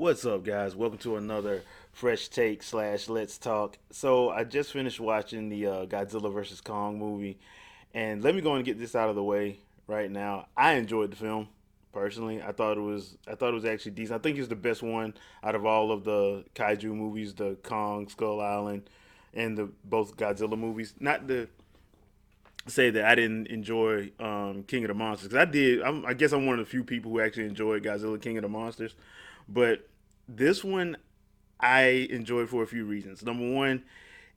What's up, guys? Welcome to another fresh take slash let's talk. So I just finished watching the Godzilla versus Kong movie, and let me go and get this out of the way right now. I enjoyed the film personally. I thought it was actually decent. I think it's the best one out of all of the kaiju movies, the Kong, Skull Island, and the both Godzilla movies. Not to say that I didn't enjoy King of the Monsters, because I did. I guess I'm one of the few people who actually enjoyed Godzilla King of the Monsters, but this one I enjoyed for a few reasons. Number one,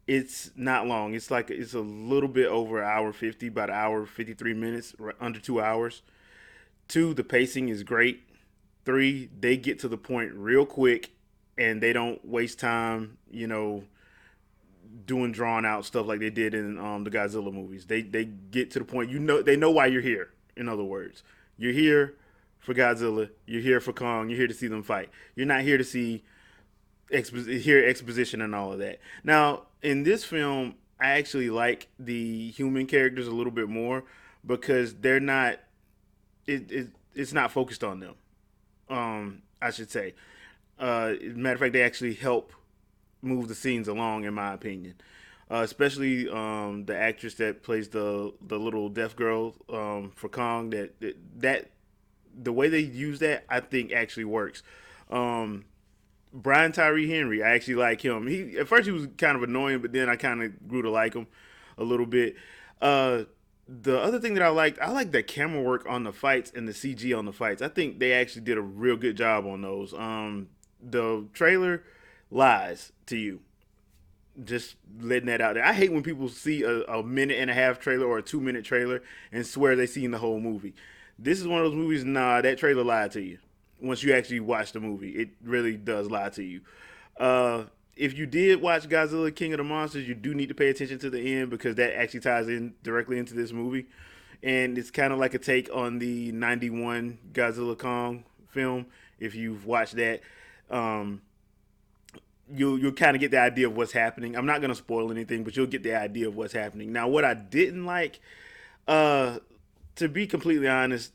it's not long. It's a little bit over an hour 50, about an hour 53 minutes, under 2 hours. Two, the pacing is great. Three, they get to the point real quick, and they don't waste time. Doing drawn out stuff like they did in the Godzilla movies. They get to the point. They know why you're here. In other words, you're here for Godzilla. You're here for Kong. You're here to see them fight. You're not here to see hear exposition and all of that. Now, in this film, I actually like the human characters a little bit more because they're not. It's not focused on them. I should say. Matter of fact, they actually help move the scenes along, in my opinion. Especially the actress that plays the little deaf girl for Kong. That the way they use that, I think actually works. Um, Brian Tyree Henry, I actually like him. He at first he was kind of annoying, but then I kind of grew to like him a little bit. Uh, the other thing that I like the camera work on the fights and the CG on the fights. I think they actually did a real good job on those. The trailer lies to you. Just letting that out there. I hate when people see a minute and a half trailer or a 2 minute trailer and swear they seen the whole movie. This is one of those movies. Nah, that trailer lied to you. Once you actually watch the movie, it really does lie to you. If you did watch Godzilla King of the Monsters, you do need to pay attention to the end because that actually ties in directly into this movie. And it's kind of like a take on the 91 Godzilla Kong film. If you've watched that, um, you'll kind of get the idea of what's happening. I'm not gonna spoil anything, but you'll get the idea of what's happening. Now, what I didn't like, uh, to be completely honest,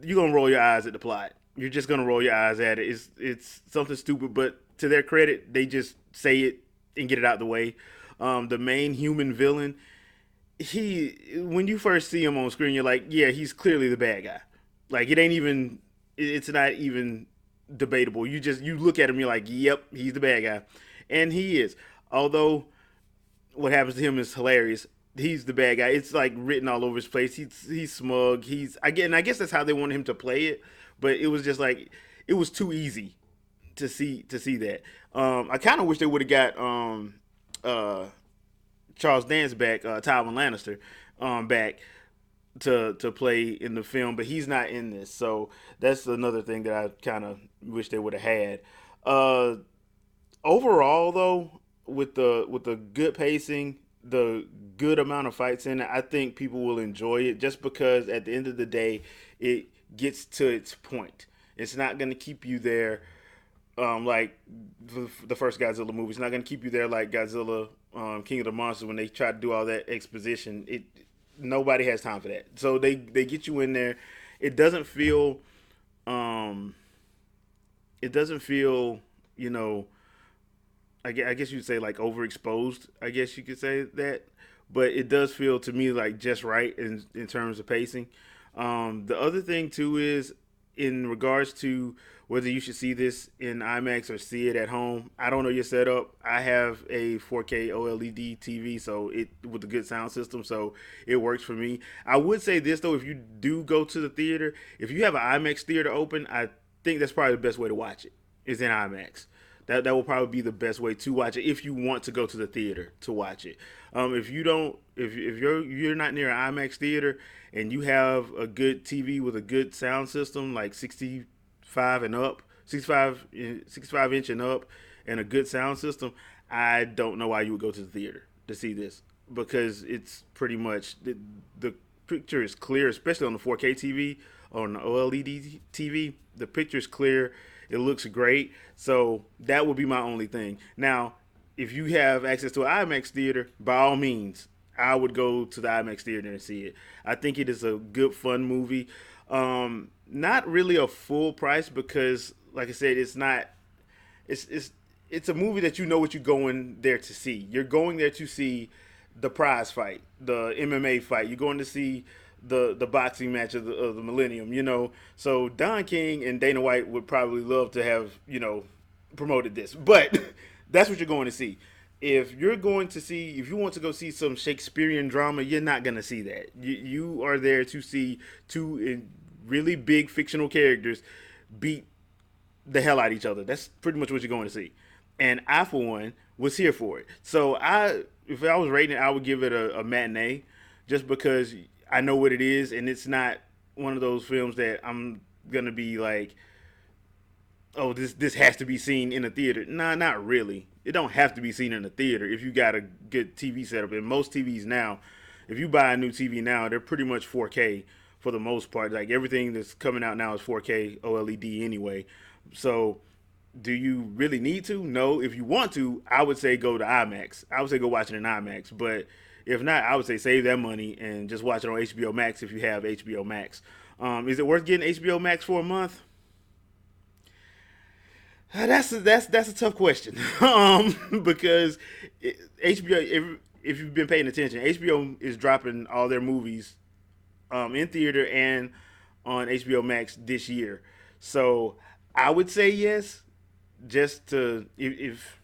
you're gonna roll your eyes at the plot. You're just gonna roll your eyes at it. It's something stupid, but to their credit, they just say it and get it out of the way. The main human villain, he when you first see him on screen, you're like, yeah, he's clearly the bad guy. Like it ain't even, it's not even debatable. You look at him, you're like, yep, he's the bad guy, and he is. Although what happens to him is hilarious. He's the bad guy. It's like written all over his face. He's smug. He's again. I guess that's how they wanted him to play it, but it was just like it was too easy to see that. I kind of wish they would have got uh, Charles Dance back, Tywin Lannister, back to play in the film, but he's not in this. So that's another thing that I kind of wish they would have had. Uh, Overall, though, with the good pacing, the good amount of fights in it, I think people will enjoy it just because at the end of the day, it gets to its point. It's not going to keep you there like the first Godzilla movie. It's not going to keep you there like Godzilla King of the Monsters when they try to do all that exposition. It Nobody has time for that. So they get you in there. It doesn't feel um it doesn't feel you know I guess you'd say like overexposed. I guess you could say that, but it does feel to me like just right in terms of pacing. The other thing too is in regards to whether you should see this in IMAX or see it at home. I don't know your setup. I have a 4K OLED TV, so it with a good sound system, so it works for me. I would say this though, if you do go to the theater, if you have an IMAX theater open, I think that's probably the best way to watch it is in IMAX. That will probably be the best way to watch it if you want to go to the theater to watch it. If you don't, if you're not near an IMAX theater and you have a good TV with a good sound system like 65 and up, 65 inch and up, and a good sound system, I don't know why you would go to the theater to see this because it's pretty much the picture is clear, especially on the 4K TV, on the OLED TV. The picture is clear. It looks great. So that would be my only thing. Now, if you have access to an IMAX theater, by all means, I would go to the IMAX theater and see it. I think it is a good, fun movie. Not really a full price because, like I said, it's not. it's it's a movie that you know what you're going there to see. You're going there to see the prize fight, the MMA fight. You're going to see the boxing match of the millennium. You know, so Don King and Dana White would probably love to have promoted this, but that's what you're going to see. If you're going to see, if you want to go see some Shakespearean drama, you're not going to see that. You are there to see two really big fictional characters beat the hell out of each other. That's pretty much what you're going to see. And I, for one, was here for it. So if I was rating it, I would give it a matinee, just because I know what it is, and it's not one of those films that I'm gonna be like, oh, this has to be seen in a theater. Nah, not really. It don't have to be seen in a theater if you got a good TV setup. And most TVs now, if you buy a new TV now, they're pretty much 4K for the most part. Like everything that's coming out now is 4K OLED anyway. So do you really need to? No. If you want to, I would say go to IMAX. I would say go watch it in IMAX. But if not, I would say save that money and just watch it on HBO Max if you have HBO Max. Is it worth getting HBO Max for a month? That's a tough question, because HBO. If you've been paying attention, HBO is dropping all their movies in theater and on HBO Max this year. So I would say yes, just to if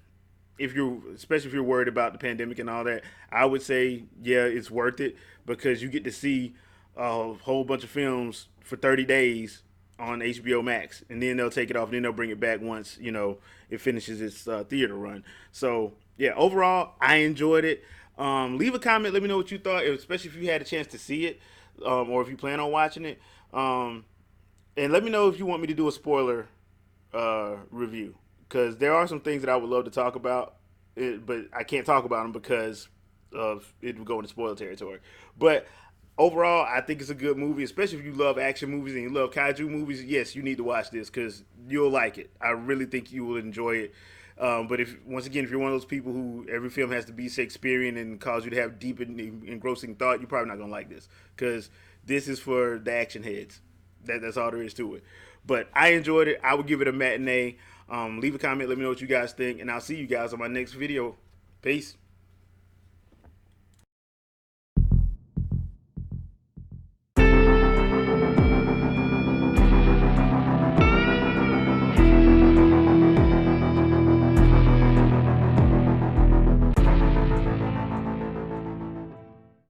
you're, especially if you're worried about the pandemic and all that, I would say yeah, it's worth it, because you get to see a whole bunch of films for 30 days on HBO Max, and then they'll take it off, and then they'll bring it back once it finishes its theater run. So yeah, overall, I enjoyed it. Leave a comment, let me know what you thought, especially if you had a chance to see it, or if you plan on watching it. And let me know if you want me to do a spoiler review, because there are some things that I would love to talk about, but I can't talk about them because of it would go into spoiler territory. But overall, I think it's a good movie, especially if you love action movies and you love kaiju movies. Yes, you need to watch this because you'll like it. I really think you will enjoy it. But once again, if you're one of those people who every film has to be Shakespearean and cause you to have deep and engrossing thought, you're probably not gonna like this, because this is for the action heads. That's all there is to it. But I enjoyed it. I would give it a matinee. Leave a comment. Let me know what you guys think, and I'll see you guys on my next video. Peace.